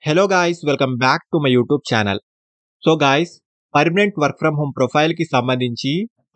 Hello guys, welcome back to my YouTube channel. So guys, permanent work from home ప్రొఫైల్కి సంబంధించి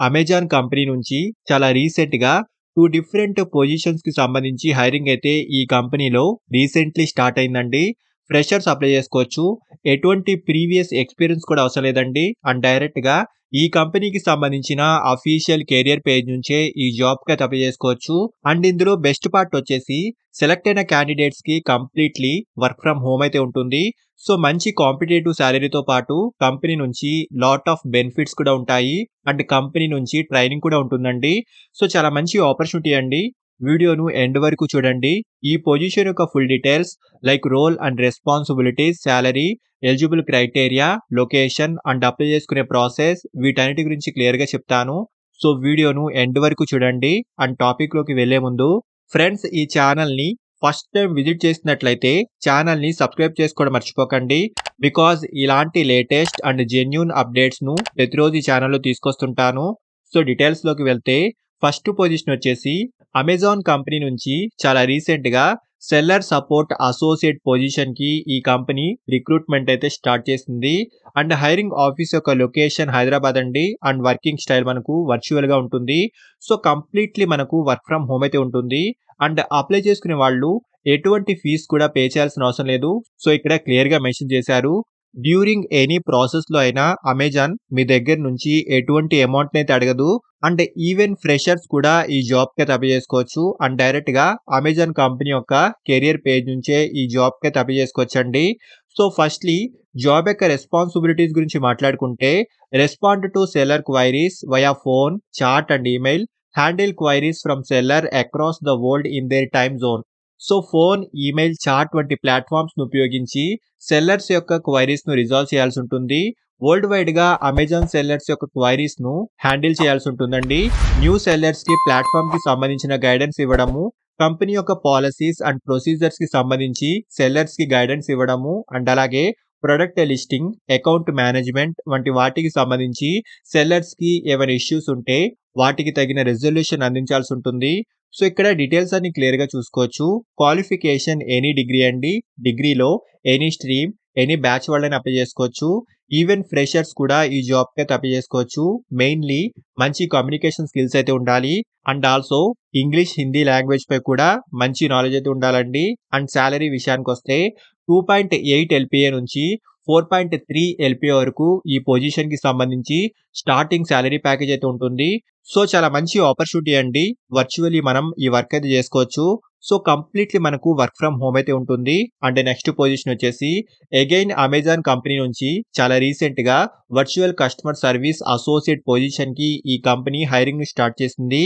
Amazon company నుంచి చాలా రీసెంట్గా 2 different పొజిషన్స్కి సంబంధించి హైరింగ్ అయితే ఈ కంపెనీలో రీసెంట్లీ స్టార్ట్ అయిందండి. ఫ్రెషర్స్ అప్లై చేసుకోవచ్చు. ఎటువంటి ప్రీవియస్ ఎక్స్పీరియన్స్ కూడా అవసరం లేదండి. అండ్ డైరెక్ట్గా ఈ కంపెనీకి సంబంధించిన అఫీషియల్ కెరియర్ పేజ్ నుంచే ఈ జాబ్కి అయితే అప్లై చేసుకోవచ్చు. అండ్ ఇందులో బెస్ట్ పార్ట్ వచ్చేసి సెలెక్ట్ అయిన క్యాండిడేట్స్కి కంప్లీట్లీ వర్క్ ఫ్రమ్ హోమ్ అయితే ఉంటుంది. సో మంచి కాంపిటేటివ్ సాలరీతో పాటు కంపెనీ నుంచి లాట్ ఆఫ్ బెనిఫిట్స్ కూడా ఉంటాయి. అండ్ కంపెనీ నుంచి ట్రైనింగ్ కూడా ఉంటుందండి. సో చాలా మంచి ఆపర్చునిటీ అండి. వీడియోను ఎండ్ వరకు చూడండి. ఈ పొజిషన్ యొక్క full details like role and responsibilities, salary, eligible criteria, location and apply చేసుకునే ప్రాసెస్ వీటన్నిటి గురించి క్లియర్గా చెప్తాను. సో వీడియోను ఎండ్ వరకు చూడండి. అండ్ టాపిక్లోకి వెళ్లే ముందు ఫ్రెండ్స్, ఈ ఛానల్ని ఫస్ట్ టైం విజిట్ చేసినట్లయితే ఛానల్ని సబ్స్క్రైబ్ చేసుకోవడం మర్చిపోకండి. బికాజ్ ఇలాంటి లేటెస్ట్ అండ్ జెన్యూన్ అప్డేట్స్ను ప్రతిరోజు ఈ ఛానల్లో తీసుకొస్తుంటాను. సో డీటెయిల్స్లోకి వెళ్తే ఫస్ట్ పొజిషన్ వచ్చేసి అమెజాన్ కంపెనీ నుంచి చాలా రీసెంట్గా సెల్లర్ సపోర్ట్ అసోసియేట్ పొజిషన్కి ఈ కంపెనీ రిక్రూట్మెంట్ అయితే స్టార్ట్ చేసింది. అండ్ హైరింగ్ ఆఫీస్ యొక్క లొకేషన్ హైదరాబాద్ అండి. అండ్ వర్కింగ్ స్టైల్ మనకు వర్చువల్గా ఉంటుంది. సో కంప్లీట్లీ మనకు వర్క్ ఫ్రమ్ హోమ్ అయితే ఉంటుంది. అండ్ అప్లై చేసుకునే వాళ్ళు ఎటువంటి ఫీజు కూడా పే చేయాల్సిన అవసరం లేదు. సో ఇక్కడ క్లియర్గా మెన్షన్ చేశారు. డ్యూరింగ్ ఎనీ ప్రాసెస్లో అయినా అమెజాన్ మీ దగ్గర నుంచి ఎటువంటి అమౌంట్ని అయితే అడగదు. అండ్ ఈవెన్ ఫ్రెషర్స్ కూడా ఈ జాబ్కి అయితే అప్లై చేసుకోవచ్చు. అండ్ డైరెక్ట్గా అమెజాన్ కంపెనీ యొక్క కెరియర్ పేజ్ నుంచే ఈ జాబ్కి అయితే అప్లై చేసుకోవచ్చండి. సో ఫస్ట్లీ జాబ్ యొక్క రెస్పాన్సిబిలిటీస్ గురించి మాట్లాడుకుంటే respond to seller queries via phone, chat and email, handle queries from seller across the world in their time zone. So phone, email, chat వంటి ప్లాట్ఫామ్స్ను ఉపయోగించి సెల్లర్స్ యొక్క క్వైరీస్ను రిజాల్వ్ చేయాల్సి ఉంటుంది. వరల్డ్ వైడ్గా అమెజాన్ సెల్లర్స్ యొక్క క్వైరీస్ను హ్యాండిల్ చేయాల్సి ఉంటుందండి. న్యూ సెల్లర్స్కి ప్లాట్ఫామ్కి సంబంధించిన గైడెన్స్ ఇవ్వడము, కంపెనీ యొక్క పాలసీస్ అండ్ ప్రొసీజర్స్కి సంబంధించి సెల్లర్స్కి గైడెన్స్ ఇవ్వడము, అండ్ అలాగే ప్రొడక్ట్ లిస్టింగ్, అకౌంట్ మేనేజ్మెంట్ వంటి వాటికి సంబంధించి సెల్లర్స్కి ఏమైనా ఇష్యూస్ ఉంటే వాటికి తగిన రెజల్యూషన్ అందించాల్సి ఉంటుంది. సో ఇక్కడ డీటెయిల్స్ అన్ని క్లియర్గా చూసుకోవచ్చు. క్వాలిఫికేషన్ ఎనీ డిగ్రీ అండి. డిగ్రీలో ఎనీ స్ట్రీమ్, ఎనీ బ్యాచ్ వాళ్ళని అప్లై చేసుకోవచ్చు. ఈవెన్ ఫ్రెషర్స్ కూడా ఈ జాబ్కి అయితే అప్లై చేసుకోవచ్చు. మెయిన్లీ మంచి కమ్యూనికేషన్ స్కిల్స్ అయితే ఉండాలి. And also English, Hindi language పై కూడా మంచి నాలెడ్జ్ అయితే ఉండాలండి. అండ్ శాలరీ విషయానికి వస్తే 2.8 LPA నుంచి 4.3 LPA వరకు ఈ పొజిషన్కి సంబంధించి స్టార్టింగ్ శాలరీ ప్యాకేజ్ అయితే ఉంటుంది. సో చాలా మంచి ఆపర్చునిటీ అండి. వర్చువల్లీ మనం ఈ వర్క్ అయితే చేసుకోవచ్చు. సో కంప్లీట్లీ మనకు వర్క్ ఫ్రమ్ హోమ్ అయితే ఉంటుంది. అండ్ నెక్స్ట్ పొజిషన్ వచ్చేసి అగైన్ అమెజాన్ కంపెనీ నుంచి చాలా రీసెంట్గా వర్చువల్ కస్టమర్ సర్వీస్ అసోసియేట్ పొజిషన్కి ఈ కంపెనీ హైరింగ్ని స్టార్ట్ చేసింది.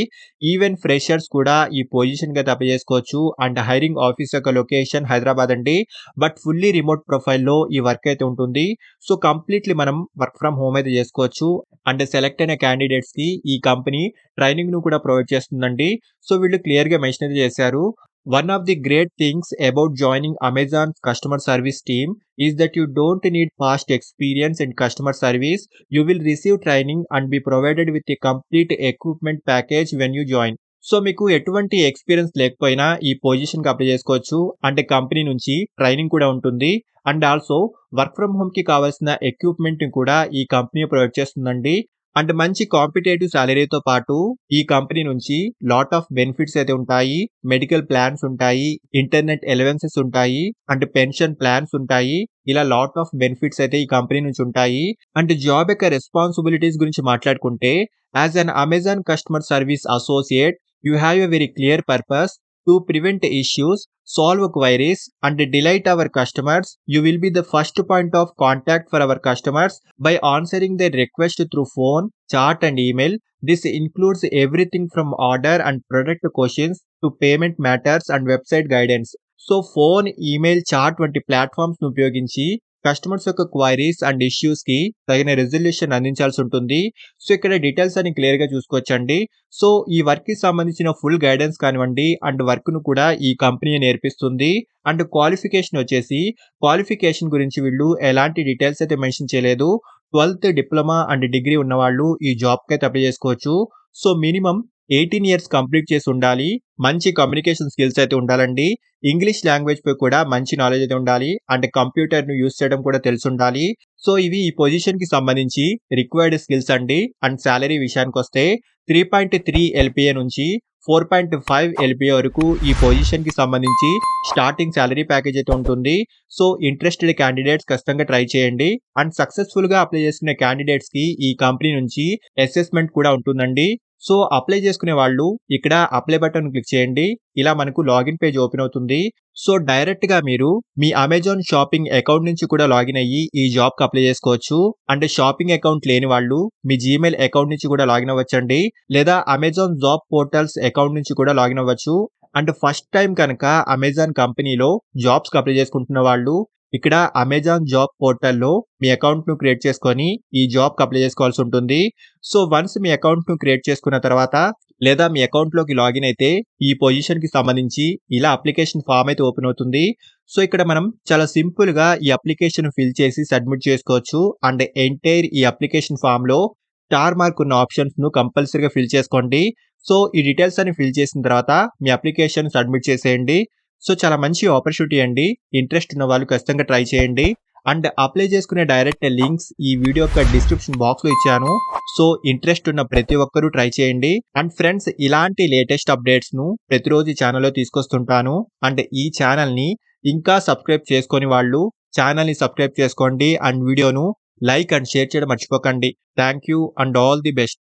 ఈవెన్ ఫ్రెషర్స్ కూడా ఈ పొజిషన్కి అయితే అప్లై చేసుకోవచ్చు. అండ్ హైరింగ్ ఆఫీస్ యొక్క లొకేషన్ హైదరాబాద్ అండి. బట్ ఫుల్లీ రిమోట్ ప్రొఫైల్లో ఈ వర్క్ అయితే ఉంటుంది. సో కంప్లీట్లీ మనం వర్క్ ఫ్రమ్ హోమ్ అయితే చేసుకోవచ్చు. అండ్ సెలెక్ట్ అయిన క్యాండిడేట్స్కి ఈ కంపెనీ ట్రైనింగ్ను కూడా ప్రొవైడ్ చేస్తుందండి. సో వీళ్ళు క్లియర్గా మెన్షన్ అయితే చేశారు. One of the great things about joining Amazon's customer service team is that you don't need past experience in customer service. You will receive training and be provided with a complete equipment package when you join. So మీకు ఎటువంటి experience లేకపోయినా ఈ పొజిషన్కి apply చేసుకోవచ్చు. అంటే company నుంచి training కూడా ఉంటుంది. అండ్ ఆల్సో వర్క్ ఫ్రమ్ హోమ్కి కావాల్సిన ఎక్విప్మెంట్ని కూడా ఈ కంపెనీ ప్రొవైడ్ చేస్తుందండి. అండ్ మంచి కాంపిటేటివ్ సాలరీతో పాటు ఈ కంపెనీ నుంచి లాట్ ఆఫ్ బెనిఫిట్స్ అయితే ఉంటాయి. మెడికల్ ప్లాన్స్ ఉంటాయి, ఇంటర్నెట్ అలవెన్సెస్ ఉంటాయి, అండ్ పెన్షన్ ప్లాన్స్ ఉంటాయి. ఇలా లాట్ ఆఫ్ బెనిఫిట్స్ అయితే ఈ కంపెనీ నుంచి ఉంటాయి. అండ్ జాబ్ యొక్క రెస్పాన్సిబిలిటీస్ గురించి మాట్లాడుకుంటే as an Amazon customer service associate you have a very clear purpose to prevent issues, solve queries, and delight our customers. You will be the first point of contact for our customers by answering their request through phone, chat, and email. This includes everything from order and product questions to payment matters and website guidance. So phone, email, chat వంటి platforms ను ఉపయోగించి customers యొక్క queries and issues కి తగిన resolution అందించాల్సి ఉంటుంది. So ఇక్కడ details అని క్లియర్ గా చూసుకోవచ్చండి. సో ఈ వర్క్ కి సంబంధించిన ఫుల్ గైడెన్స్ కానివ్వండి అండ్ వర్క్ ను కూడా ఈ కంపెనీ నేర్పిస్తుంది. అండ్ క్వాలిఫికేషన్ వచ్చేసి క్వాలిఫికేషన్ గురించి వీళ్ళు ఎలాంటి డీటెయిల్స్ అయితే మెన్షన్ చేయలేదు. 12th డిప్లొమా అండ్ డిగ్రీ ఉన్న వాళ్ళు ఈ జాబ్ కి అయితే అప్లై చేసుకోవచ్చు. సో మినిమం 18 ఇయర్స్ కంప్లీట్ చేసి ఉండాలి. మంచి కమ్యూనికేషన్ స్కిల్స్ అయితే ఉండాలండి. ఇంగ్లీష్ లాంగ్వేజ్ పై కూడా మంచి నాలెడ్జ్ అయితే ఉండాలి. అంటే కంప్యూటర్‌ని యూజ్ చేయడం కూడా తెలిసుండాలి. సో, ఇవి ఈ పొజిషన్‌కి సంబంధించి రిక్వైర్డ్ స్కిల్స్ అండి. అండ్ సాలరీ విషయానికొస్తే 3.3 ఎల్‌పిఏ నుంచి 4.5 ఎల్‌పిఏ వరకు ఈ పొజిషన్‌కి సంబంధించి స్టార్టింగ్ సాలరీ ప్యాకేజ్ అయితే ఉంటుంది. సో, ఇంట్రెస్టెడ్ క్యాండిడేట్స్ ఖచ్చితంగా ట్రై చేయండి. అండ్ సక్సెస్‌ఫుల్‌గా అప్లై చేసుకునే క్యాండిడేట్స్‌కి ఈ కంపెనీ నుంచి అసెస్‌మెంట్ కూడా ఉంటుందండి. సో, అప్లై చేసుకునే వాళ్ళు ఇక్కడ అప్లై బటన్ క్లిక్ చేయండి. ఇలా మనకు లాగిన్ పేజ్ ఓపెన్ అవుతుంది. సో, డైరెక్ట్‌గా మీరు మీ అమెజాన్ షాపింగ్ అకౌంట్ నుంచి కూడా లాగిన్ అయ్యి ఈ జాబ్‌కి అప్లై చేసుకోవచ్చు. అంటే షాపింగ్ అకౌంట్ లేని వాళ్ళు మీ జీమెయిల్ అకౌంట్ నుంచి కూడా లాగిన్ అవ్వచ్చండి. లేదా అమెజాన్ జాబ్ పోర్టల్స్ అకౌంట్ నుంచి కూడా లాగిన్ అవ్వచ్చు. అండ్ ఫస్ట్ టైమ్ కనుక అమెజాన్ కంపెనీలో జాబ్స్‌కి అప్లై చేసుకుంటున్న వాళ్ళు ఇక్కడ అమెజాన్ జాబ్ పోర్టల్‌లో మీ అకౌంట్‌ను క్రియేట్ చేసుకొని ఈ జాబ్‌కి అప్లై చేసుకోవాల్సి ఉంటుంది. సో, వన్స్ మీ అకౌంట్‌ను క్రియేట్ చేసుకున్న తర్వాత లేదా మీ అకౌంట్‌లోకి లాగిన్ అయితే ఈ పొజిషన్‌కి సంబంధించి ఇలా అప్లికేషన్ ఫార్మ్ అయితే ఓపెన్ అవుతుంది. సో, ఇక్కడ మనం చాలా సింపుల్‌గా ఈ అప్లికేషన్ ఫిల్ చేసి సబ్మిట్ చేసుకోవచ్చు. అండ్ ఎంటైర్ ఈ అప్లికేషన్ ఫార్మ్‌లో స్టార్ మార్క్ ఉన్న ఆప్షన్స్‌ను కంపల్సరీగా ఫిల్ చేసుకోండి. సో, ఈ డీటెయిల్స్ అన్ని ఫిల్ చేసిన తర్వాత మీ అప్లికేషన్ సబ్మిట్ చేసేయండి. సో, చాలా మంచి ఆపర్చునిటీ అండి. ఇంట్రెస్ట్ ఉన్న వాళ్ళు ఖచ్చితంగా ట్రై చేయండి. అండ్ అప్లై చేసుకునే డైరెక్ట్ లింక్స్ ఈ వీడియో యొక్క డిస్క్రిప్షన్ బాక్స్‌లో ఇచ్చాను. సో, ఇంట్రెస్ట్ ఉన్న ప్రతి ఒక్కరూ ట్రై చేయండి. అండ్ ఫ్రెండ్స్, ఇలాంటి లేటెస్ట్ అప్డేట్స్‌ను ప్రతిరోజు ఈ ఛానెల్‌లో తీసుకొస్తుంటాను. అండ్ ఈ ఛానెల్‌ని ఇంకా సబ్స్క్రైబ్ చేసుకోని వాళ్ళు ఛానెల్‌ని సబ్స్క్రైబ్ చేసుకోండి. అండ్ వీడియోను లైక్ అండ్ షేర్ చేయడం మర్చిపోకండి. Thank you and all the best.